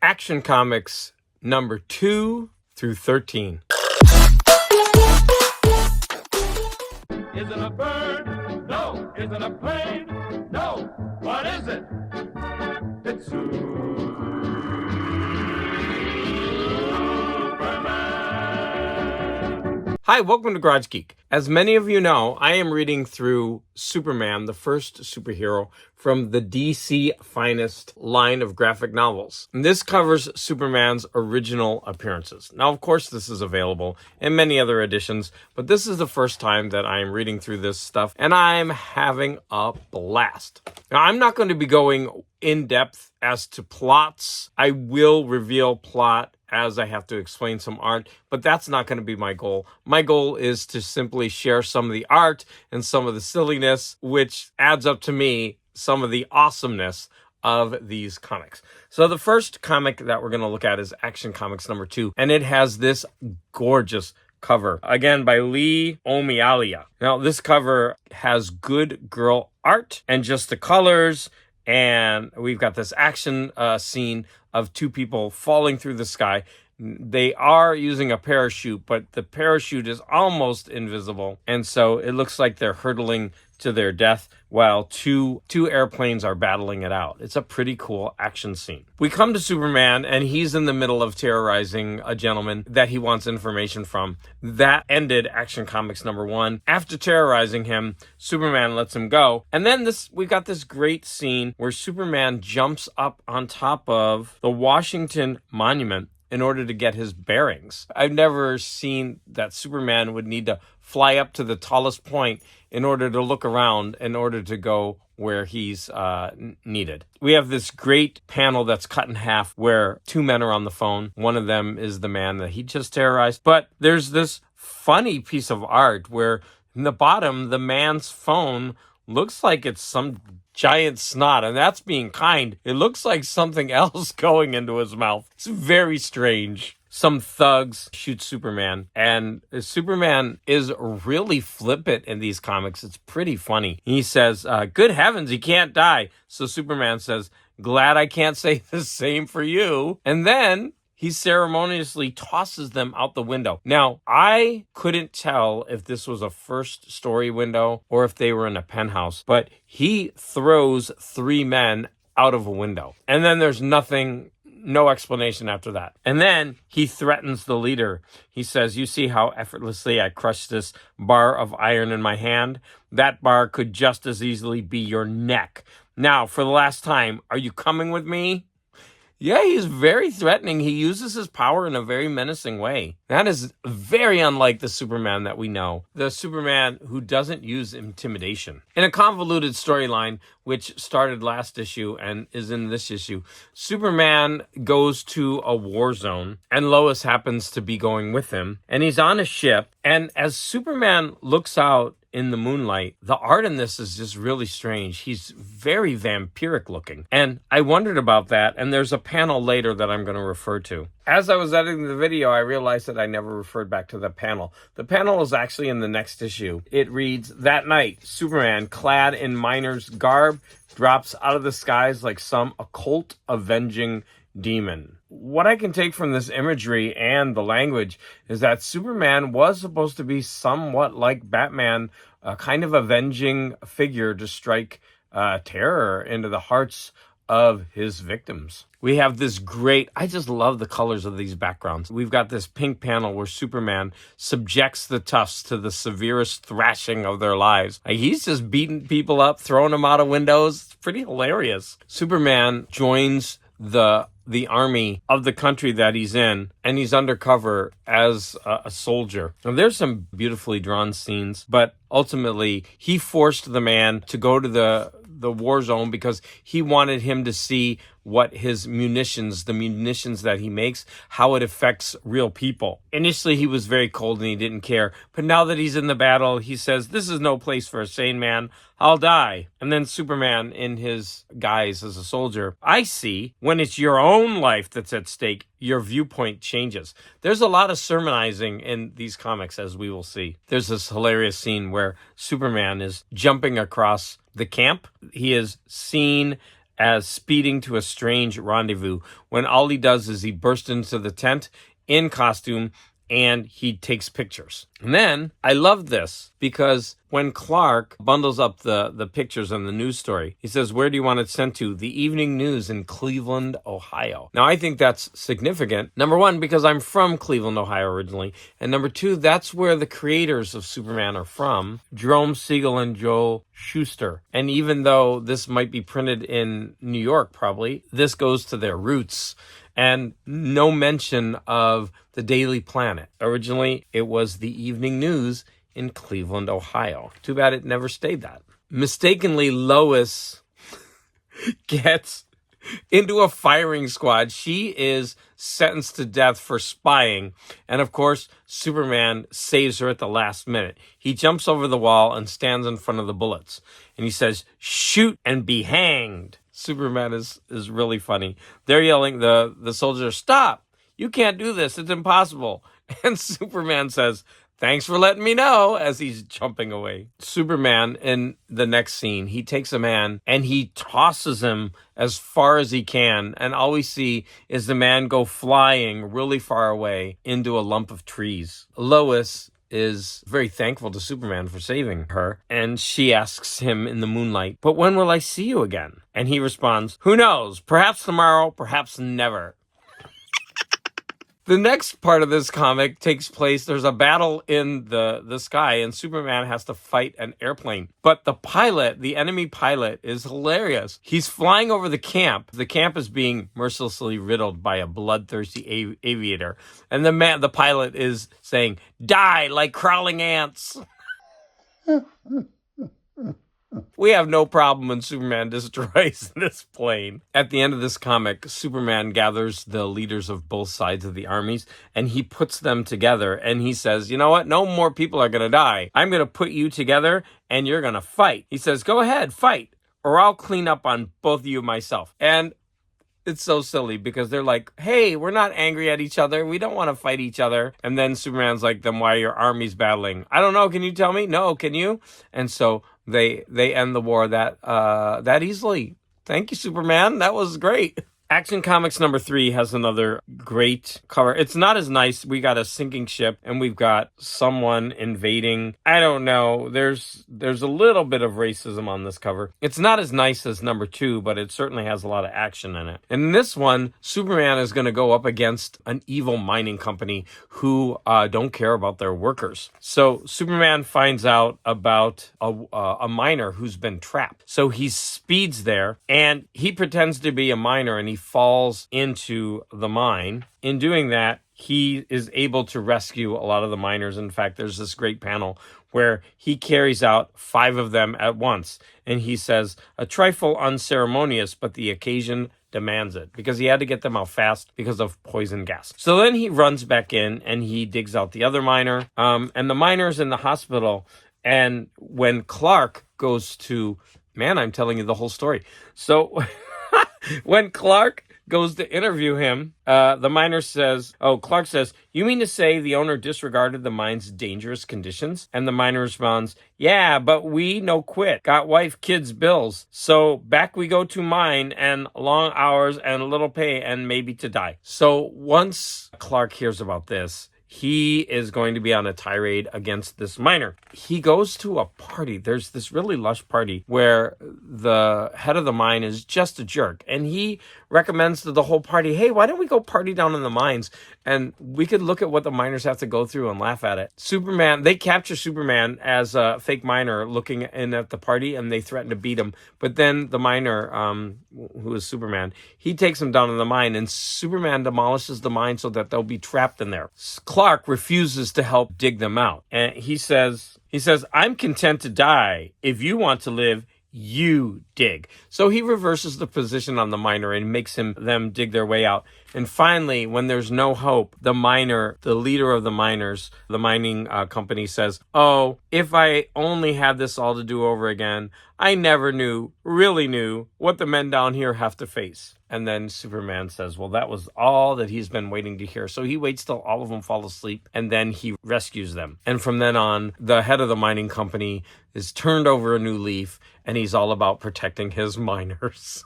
Action Comics number 2 through 13. Is it a bird? No. Is it a plane? No. What is it? It's Hi, welcome to Garage Geek. As many of you know, I am reading through Superman, the first superhero from the DC Finest line of graphic novels. And this covers Superman's original appearances. Now, of course, this is available in many other editions, but this is the first time that I am reading through this stuff, and I'm having a blast. Now, I'm not going to be going in depth as to plots. I will reveal plot as I have to explain some art, but that's not going to be my goal. My goal is to simply share some of the art and some of the silliness, which adds up to me some of the awesomeness of these comics. So the first comic that we're going to look at is Action Comics number 2, and it has this gorgeous cover, again by Lee Omialia. Now, this cover has good girl art and just the colors, and we've got this action scene of two people falling through the sky. They are using a parachute, but the parachute is almost invisible. And so it looks like they're hurtling to their death while two airplanes are battling it out. It's a pretty cool action scene. We come to Superman, and he's in the middle of terrorizing a gentleman that he wants information from. That ended Action Comics number 1. After terrorizing him, Superman lets him go. And then we got this great scene where Superman jumps up on top of the Washington Monument in order to get his bearings. I've never seen that Superman would need to fly up to the tallest point in order to look around, in order to go where he's needed. We have this great panel that's cut in half where two men are on the phone. One of them is the man that he just terrorized. But there's this funny piece of art where in the bottom, the man's phone looks like it's some giant snot, and that's being kind. It looks like something else going into his mouth. It's very strange. Some thugs shoot Superman, and Superman is really flippant in these comics. It's pretty funny. He says, good heavens, he can't die. So Superman says, glad I can't say the same for you. And then he ceremoniously tosses them out the window. Now, I couldn't tell if this was a first story window or if they were in a penthouse, but he throws 3 men out of a window. And then there's no explanation after that. And then he threatens the leader. He says, you see how effortlessly I crushed this bar of iron in my hand? That bar could just as easily be your neck. Now, for the last time, are you coming with me? Yeah, he's very threatening. He uses his power in a very menacing way. That is very unlike the Superman that we know. The Superman who doesn't use intimidation. In a convoluted storyline, which started last issue and is in this issue, Superman goes to a war zone, and Lois happens to be going with him. And he's on a ship, and as Superman looks out in the moonlight, the art in this is just really strange. He's very vampiric looking. And I wondered about that, and there's a panel later that I'm going to refer to. As I was editing the video, I realized that I never referred back to the panel. The panel is actually in the next issue. It reads, that night, Superman, clad in miner's garb, drops out of the skies like some occult avenging demon. What I can take from this imagery and the language is that Superman was supposed to be somewhat like Batman, a kind of avenging figure to strike terror into the hearts of his victims. We have this I just love the colors of these backgrounds. We've got this pink panel where Superman subjects the toughs to the severest thrashing of their lives. He's just beating people up, throwing them out of windows. It's pretty hilarious. Superman joins the army of the country that he's in, and he's undercover as a soldier. Now, there's some beautifully drawn scenes, but ultimately he forced the man to go to the war zone because he wanted him to see what the munitions that he makes, how it affects real people. Initially, he was very cold and he didn't care. But now that he's in the battle, he says, this is no place for a sane man. I'll die. And then Superman, in his guise as a soldier, I see when it's your own life that's at stake, your viewpoint changes. There's a lot of sermonizing in these comics, as we will see. There's this hilarious scene where Superman is jumping across the camp. He is seen as speeding to a strange rendezvous when all he does is he bursts into the tent in costume and he takes pictures. And then I love this because when Clark bundles up the pictures and the news story, he says, where do you want it sent to? The Evening News in Cleveland, Ohio. Now, I think that's significant. Number one, because I'm from Cleveland, Ohio originally. And number two, that's where the creators of Superman are from, Jerome Siegel and Joe Shuster. And even though this might be printed in New York, probably, this goes to their roots. And no mention of the Daily Planet. Originally, it was the Evening News in Cleveland, Ohio. Too bad it never stayed that. Mistakenly, Lois gets into a firing squad. She is sentenced to death for spying. And of course, Superman saves her at the last minute. He jumps over the wall and stands in front of the bullets. And he says, shoot and be hanged. Superman is really funny. They're yelling, the soldiers, stop! You can't do this. It's impossible. And Superman says, thanks for letting me know, as he's jumping away. Superman, in the next scene, he takes a man and he tosses him as far as he can. And all we see is the man go flying really far away into a lump of trees. Lois is very thankful to Superman for saving her, and she asks him in the moonlight, but when will I see you again? And he responds, who knows? Perhaps tomorrow, perhaps never. The next part of this comic takes place, there's a battle in the sky, and Superman has to fight an airplane. But the pilot, the enemy pilot, is hilarious. He's flying over the camp. The camp is being mercilessly riddled by a bloodthirsty aviator. And the pilot is saying, die like crawling ants. We have no problem when Superman destroys this plane. At the end of this comic, Superman gathers the leaders of both sides of the armies and he puts them together and he says, you know what? No more people are going to die. I'm going to put you together and you're going to fight. He says, go ahead, fight, or I'll clean up on both of you myself. And it's so silly because they're like, hey, we're not angry at each other. We don't want to fight each other. And then Superman's like, then why are your armies battling? I don't know. Can you tell me? No, can you? And so they end the war that easily. Thank you, Superman. That was great. Action Comics number 3 has another great cover. It's not as nice. We got a sinking ship and we've got someone invading. I don't know. There's a little bit of racism on this cover. It's not as nice as number 2, but it certainly has a lot of action in it. And in this one, Superman is going to go up against an evil mining company who don't care about their workers. So Superman finds out about a miner who's been trapped. So he speeds there and he pretends to be a miner and he falls into the mine. In doing that, he is able to rescue a lot of the miners. In fact, there's this great panel where he carries out 5 of them at once. And he says, a trifle unceremonious, but the occasion demands it, because he had to get them out fast because of poison gas. So then he runs back in and he digs out the other miner. And the miner's in the hospital. And when Clark goes to, man, I'm telling you the whole story. So when Clark goes to interview him, the miner says, Clark says, you mean to say the owner disregarded the mine's dangerous conditions? And the miner responds, yeah, but we no quit. Got wife, kids, bills. So back we go to mine and long hours and little pay and maybe to die. So once Clark hears about this, he is going to be on a tirade against this miner. He goes to a party. There's this really lush party where the head of the mine is just a jerk. And he recommends to the whole party, hey, why don't we go party down in the mines? And we could look at what the miners have to go through and laugh at it. Superman, they capture Superman as a fake miner looking in at the party and they threaten to beat him. But then the miner, who is Superman, he takes him down in the mine and Superman demolishes the mine so that they'll be trapped in there. Clark refuses to help dig them out. And he says, I'm content to die. If you want to live, you dig. So he reverses the position on the miner and makes them dig their way out. And finally, when there's no hope, the miner, the leader of the miners, the mining company says, oh, if I only had this all to do over again, I never really knew what the men down here have to face. And then Superman says, well, that was all that he's been waiting to hear. So he waits till all of them fall asleep and then he rescues them. And from then on, the head of the mining company is turned over a new leaf and he's all about protecting his miners.